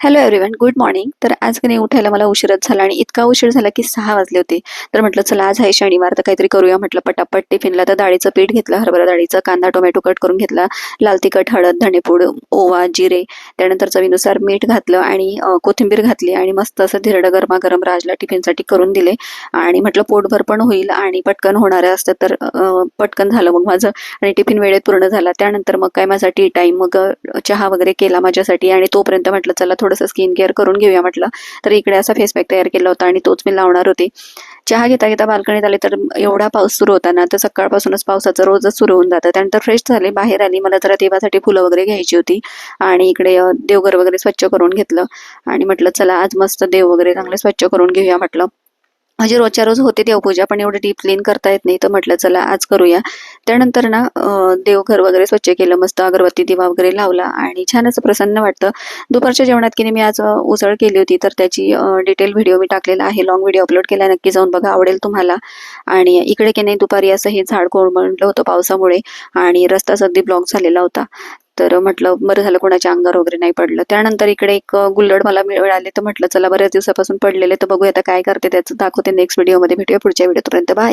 Hello everyone, good morning. तर आज की नाही उठायला मला उशीरच झाला आणि इतका उशीर झाला की 6 वाजले होते. तर म्हटलं चला आज आहे शनिवार तर काहीतरी करूया म्हटलं पटापट टिफिनला. तर डाळीचं पीठ घेतलं, हरभरा डाळीचं, कांदा टोमॅटो कट करून घेतला, लाल तिखट, हळद, धणेपूड, ओवा, जिरे, त्यानंतर चवीनुसार मीठ घातलं आणि कोथिंबीर घातली आणि मस्त असं धिरडं गरमागरम राजला टिफिनसाठी करून दिले. आणि म्हटलं पोटभर पण होईल आणि पटकन होणारं असतं तर पटकन झालं मग माझं आणि टिफिन वेळेत पूर्ण झाला. त्यानंतर मग काय माझा टी टाईम, मग चहा वगैरे केला माझ्यासाठी आणि तोपर्यंत म्हटलं चला थोडंसं स्किन केअर करून घेऊया म्हटलं. तर इकडे असा फेस पॅक तयार केला होता आणि तोच मी लावणार होते. चहा घेता घेता बाल्कनीत आले तर एवढा पाऊस सुरू होता ना, तर सकाळपासूनच पावसाचं रोजच सुरू होऊन जातं. त्यानंतर फ्रेश झाले, बाहेर आली, मला जरा देवासाठी फुलं वगैरे घ्यायची होती आणि इकडे देवघर वगैरे स्वच्छ करून घेतलं आणि म्हटलं चला आज मस्त देव वगैरे चांगले स्वच्छ करून घेऊया म्हटलं. म्हणजे रोजच्या रोज होते देवपूजा पण एवढं डीप क्लीन करता येत नाही, तर म्हटलं चला आज करूया. त्यानंतर ना देवघर वगैरे स्वच्छ केलं, मस्त अगरबत्ती दिवा वगैरे लावला आणि छान असं प्रसन्न वाटतं. दुपारच्या जेवणात की नाही मी आज उसळ केली होती, तर त्याची डिटेल व्हिडिओ मी टाकलेला आहे, लॉंग व्हिडिओ अपलोड केला, नक्की जाऊन बघा, आवडेल तुम्हाला. आणि इकडे की नाही दुपारी असं हे झाड कोरडलं होतं पावसामुळे आणि रस्ताच अगदी ब्लॉक झालेला होता. तर म्हटलं बरं झालं कोणाच्या अंगावर वगैरे नाही पडलं. त्यानंतर इकडे एक गुल्लड मला मिळाले, तर म्हटलं चला बऱ्याच दिवसापासून पडलेले, तर बघूया आता काय करते त्याचं दाखवते नेक्स्ट व्हिडिओमध्ये. भेटूया पुढच्या व्हिडिओपर्यंत, बाय.